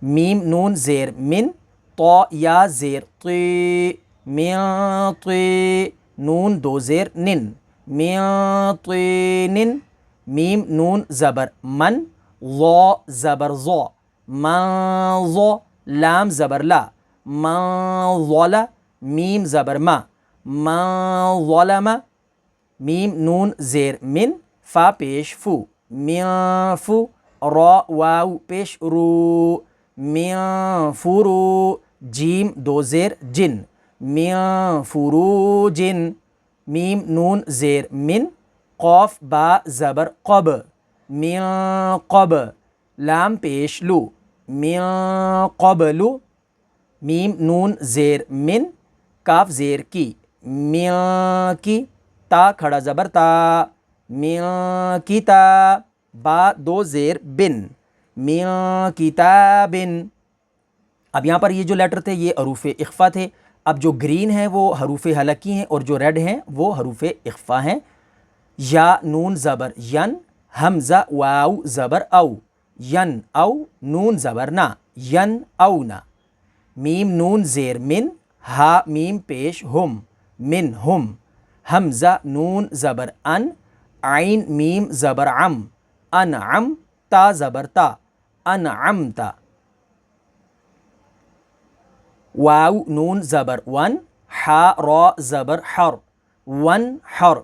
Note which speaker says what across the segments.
Speaker 1: میم نون زیر من، طا یا زیر طی، من طی، نون دو زیر نن، من طینن، میم نون زبر من، ظا زبر ظا، من ظا، لام زبر لا، من ظل، میم زبر ما، من ظلم، میم نون زیر من، فا پیش فو، من فو، را واو پیش رو، من فرو، جیم دو زیر جن، من فروجن، میم نون زیر من، قاف با زبر قب، من قب، لام پیش لو، من قبلو، میم نون زیر من، کاف زیر کی، من کی، تا کھڑا زبر تا، من کتاب، با دو زیر بن، من کتابن۔ اب یہاں پر یہ جو لیٹر تھے یہ حروف اخفا تھے، اب جو گرین ہیں وہ حروف حلقی ہیں اور جو ریڈ ہیں وہ حروف اخفا ہیں۔ یا نون زبر ین، حمزہ واو زبر او، ین او، نون زبر نا، ین او نا، میم نون زیر من، ہا میم پیش ہم، من ہم، حمزہ نون زبر ان، عین میم زبر عم، انعم، تا زبر تا، انعمتا، واو نون زبر ون، حا را زبر حر، ون حر،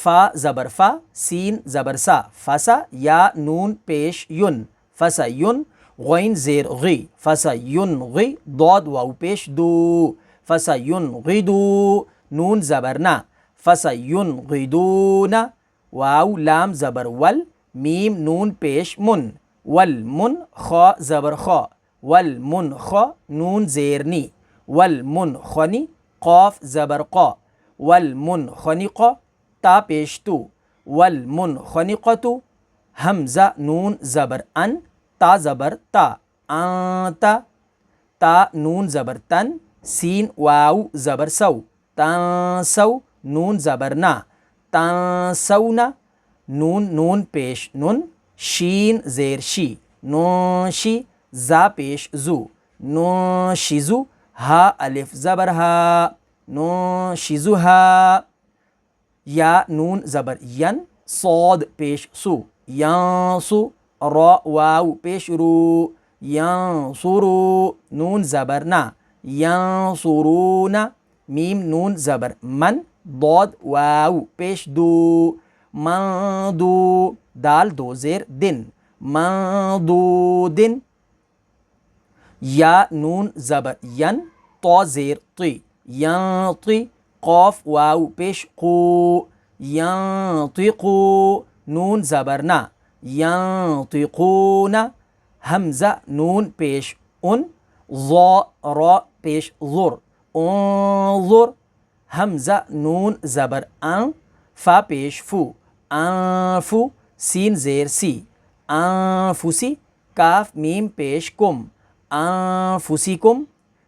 Speaker 1: فا زبر فا، سین زبر سا، فسا، یا نون پیش ین، فسا ین، غین زیر غی، فسا ین غی، ضاد واو پیش دو، فسا ین غدو، نون زبر نا، فسا ین غدون، واو لام زبر ول، میم نون پیش من، والمن، خا زبر خا، والمنخ، نون زیر نی، والمنخنی، قاف زبر قا، والمنخنق، تا پیش تو، والمنخنقۃ، حمزہ نون زبر ان، تا زبر تا، انتا، تا نون زبر تن، سین واو زبر سو، تنسو، نون زبر نا، تنسونا، نون پیش نن، شین زیر شی، نوشی، زا پیش زو، نوشزو، ہا الف زبر ہا، نوشزوہا، یا نون زبر ین، صاد پیش سو، ینسو، را واو پیش رو، ینصرو، نون زبر نا، ینصرون، میم نون زبر من، ضاد واو پیش دو، من دو، دال دو زیر دن، من دو دن، یا نون زبر ین، طا زیر طی، ینطی، قاف واو پیش قو، ینطقو، نون زبر نا، ینطقون، حمزہ نون پیش ان، ظا را پیش ظر، انظر، حمزہ نون زبر ان، فا پیش فو، انفو، سین زیر سی، انفسی، کاف میم پیش کم، انفسکم،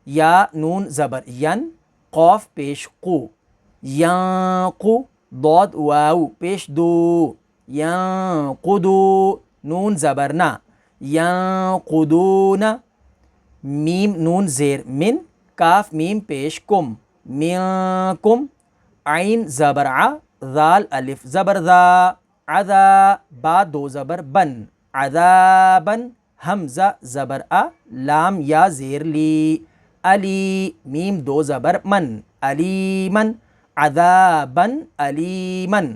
Speaker 1: یا نون زبر ین، قاف پیش قو، ینقو، ضاد واو پیش دو، ینقدو، نون زبر نا، ینقدون، میم نون زیر من، کاف میم پیش کم، منکم، عین زبر ع، ذال الف زبر ذا، عذا، با دو زبر بن، عذابن، حمزہ زبر ا، لام یا زیر لی، علی، میم دو زبر من، علیمن، عذابن علیمن،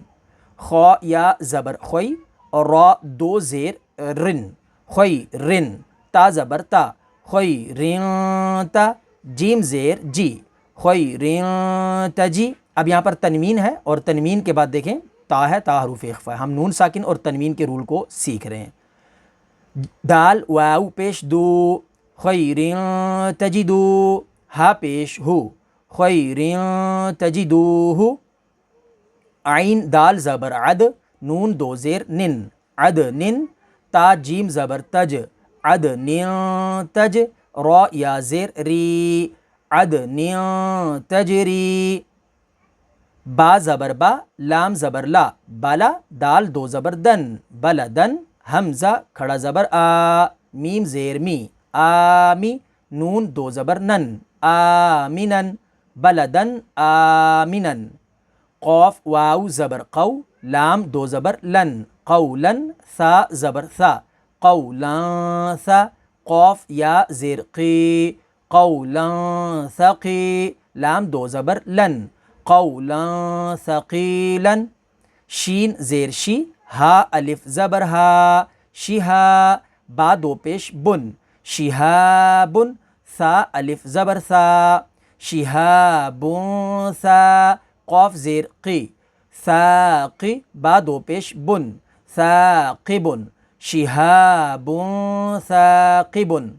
Speaker 1: خا یا زبر خوی، را دو زیر رن، خوی رن، تا زبر تا، خوی رنتا، جیم زیر جی، خوی رنتجی۔ اب یہاں پر تنوین ہے اور تنوین کے بعد دیکھیں تا ہے، تا حروف اخفا ہے، ہم نون ساکن اور تنوین کے رول کو سیکھ رہے ہیں۔ دال واو پیش دو، خیر تجدو، ہا پیش ہو، خیر تجدوہ، عین دال زبر عد، نون دو زیر نن، عدنن، تا جیم زبر تج، عدن تج، را یا زیر ری، عدن تجری، با زبر با، لام زبر لا، بالا، دال دو زبر دن، بلدن، حمزہ کھڑا زبر آ، میم زیر می، آمی نون دو زبر نن آمنن بلدن آمنن قاف واو زبر قو لام دو زبر لن قولا ثا زبر ثا قولا ثا قاف یا زیر قی قولا ثقی لام دو زبر لن قولا ثقیلا شین زیر شی ہا الف زبر ہا شہا با دو پیش بن شہاب ثا الف زبر ثا شہاب ثا قاف زیر قی ثاقی با دو پیش بن ثاقب شہاب ثاقب